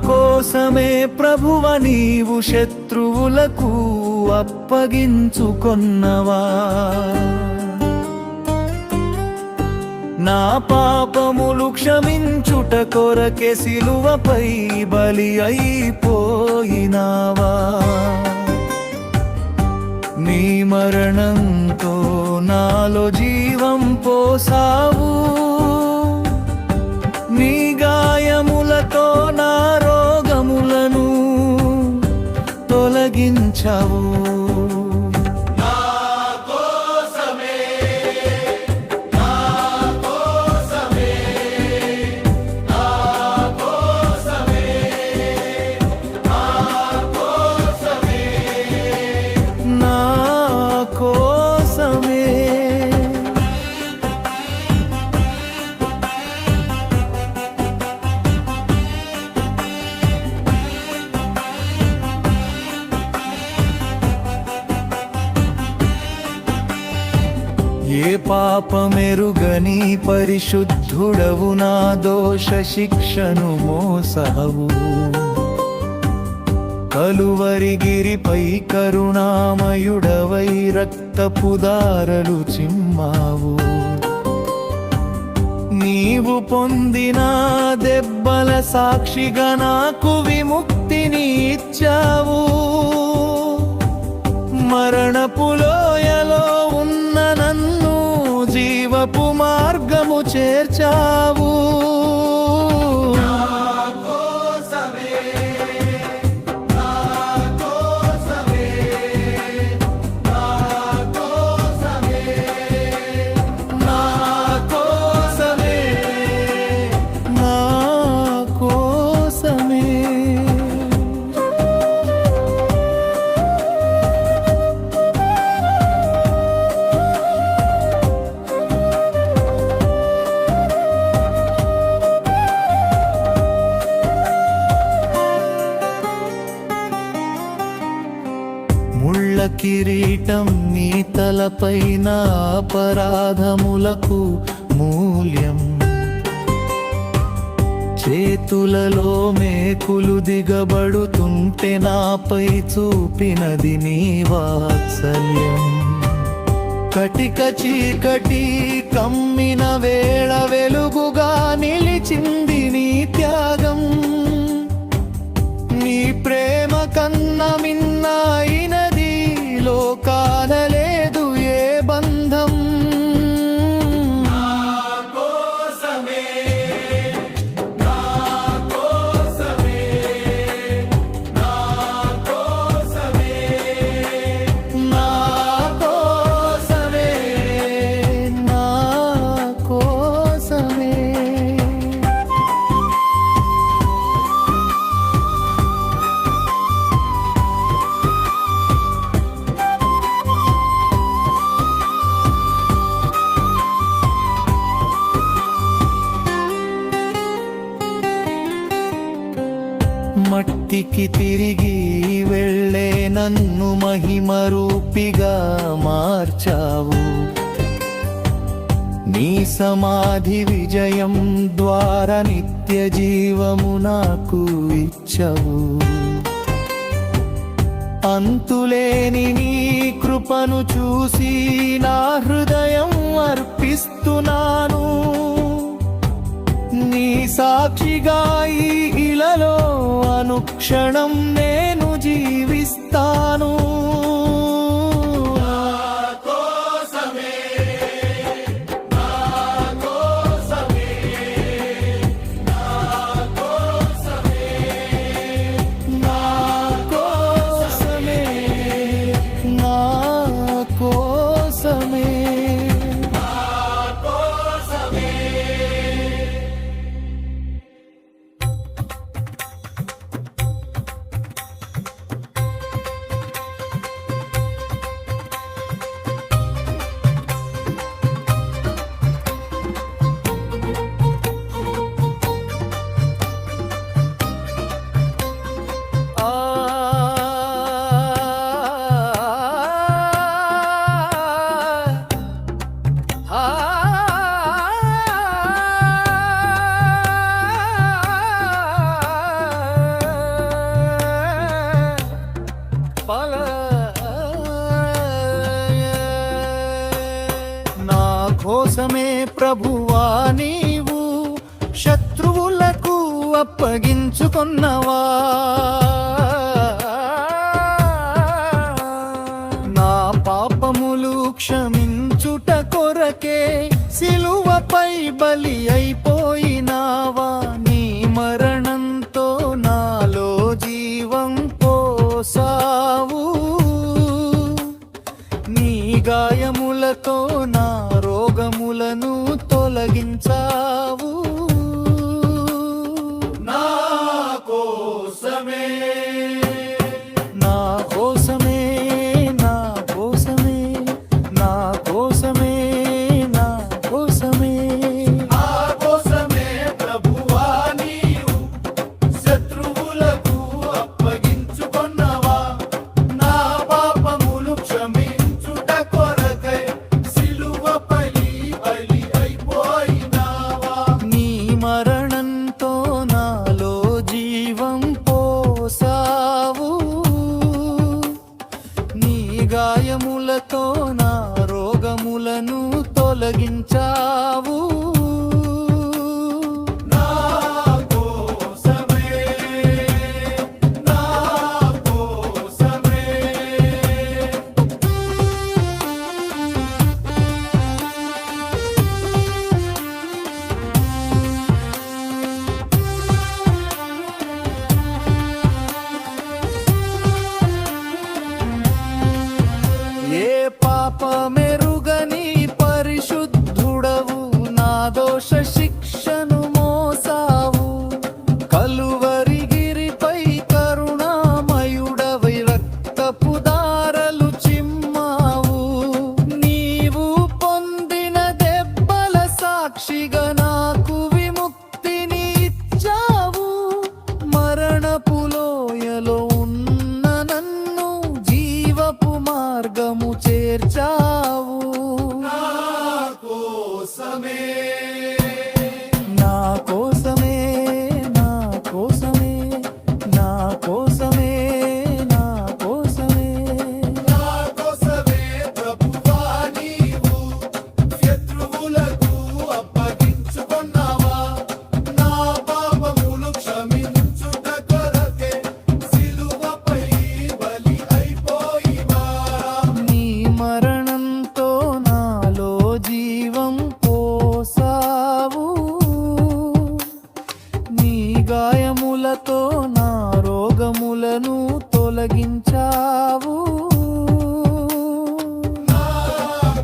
కోసమే ప్రభువ నీవు శత్రువులకు అప్పగించుకొన్నవా నా పాపములు క్షమించుట కొరకే సిలువపై బలి అయిపోయినావా నీ మరణంతో నాలో జీవం పోసావు నీ గాయములతో నా రోగములను తొలగించావు ఏ పాపమెరుగని పరిశుద్ధుడవు నా దోష శిక్షను మోసావు కలువరిగిరిపై కరుణామయుడవై రక్తపు దారలు చిమ్మావు నీవు పొందిన దెబ్బల సాక్షిగా నాకు విముక్తిని ఇచ్చావు మరణపు లోయలో ఉన్న నన్ను జీవపు మార్గము చేర్చావు ముళ్ళ కిరీటం నీ తలపైన అపరాధములకు మూల్యం చేతులలో మేకులు దిగబడుతుంటే నాపై చూపినది నీ వాత్సల్యం కటిక చీకటి కమ్మిన వేళ వెలుగుగా నిలిచింది నీ త్యాగం నీ ప్రేమ కన్న మిన్నైనది లోకాన లేదు ఏ బంధం మట్టికి తిరిగి వెళ్ళే నన్ను మహిమరూపిగా మార్చావు నీ సమాధి విజయం ద్వారా నిత్య జీవము నాకు ఇచ్చావు అంతులేని నీ కృపను చూసి నా హృదయం అర్పిస్తున్నాను నీ సాక్షిగా ఈ ఇలలో అనుక్షణం నేను జీవిస్తాను కోసమే ప్రభువా నీవు శత్రువులకు అప్పగించుకొన్నవా. నా పాపములు క్షమించుట కొరకే సిలువపై బలి అయిపోయినావా. నీ మరణంతో నాలో జీవం పోసావు, నీ గాయములతో నా రోగములను తొలగించావు. నా కోసమే నా కోసమే నా కోసమే నా కోసమే నా కోసమే నా కోసమే ప్రభువా నీవు శత్రువులకు అప్పగించుకొన్నవా. నా పాపములు క్షమించుట కొరకై సిలువపై బలి అయిపోయినావా. నీ మరణంతో నాలో జీవం పోసావు, నీ గాయములతో నా రోగములను తొలగించావు. నా కోసమే నా కోసమే ఏ పాపమెరుగని పరిశుద్ధుడవు నా దోష శిక్షను మోసావు. కలువరిగిరిపై కరుణామయుడవై రక్తపు దారలు చిమ్మావు. నీవు పొందిన దెబ్బల సాక్షిగా నాకు విముక్తిని ఇచ్చావు. మరణపు లోయలో ఉన్న నన్ను జీవపు మార్గము చేర్చావు. నా కోసమే నా కోసమే నా కోసమే నా కోసమే నా కోసమే నా కోసమే ప్రభువా నీవు శత్రువులకు అప్పగించుకొన్నావా. నా పాపములు క్షమించుట కొరకే సిలువపై బలి అయిపోయివా. నీ మరణంతో నాలో జీవం పోసావు, నీ గాయములతో నా రోగములను తొలగించావు. నా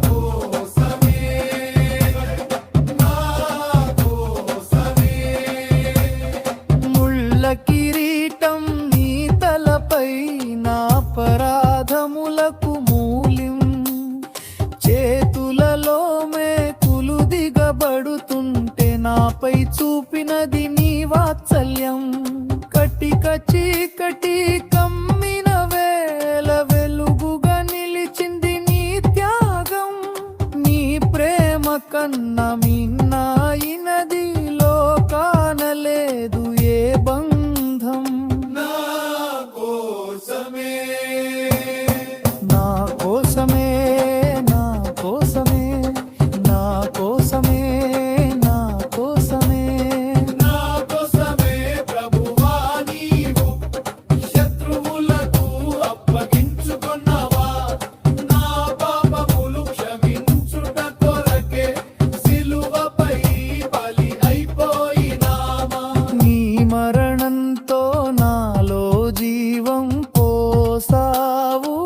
కోసమే నా కోసమే ముళ్ళ కిరీటం నీ తలపై నా అపరాధములకు మూలిం. చేతులలో మేకులు దిగబడుతుంటే నాపై చూపినది నీ వాత్సల్యం. కటిక చీకటి కమ్మిన వేళ వెలుగుగా నిలిచింది నీ త్యాగం. నీ ప్రేమ కన్నా మిన్నైనది లోకాన లేదు ఏ బంధం. నా కోసమే నా కోసమే నా కోసమే నా కోసమే నా కోసమే నా కోసమే ప్రభువా నీవు శత్రువులకు అప్పగించుకొన్నావా. నా పాపములు క్షమించుట కొరకే సిలువపై బలి అయిపోయినావా. నీ మరణంతో నాలో జీవం పోసావు,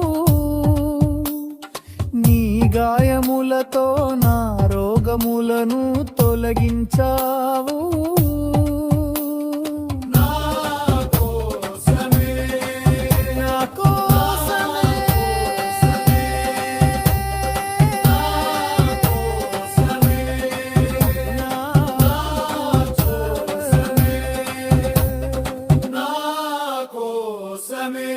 నీ గాయములతో నా రోగములను తొలగించావు. నా కోసమే నా కోసమే నా కోసమే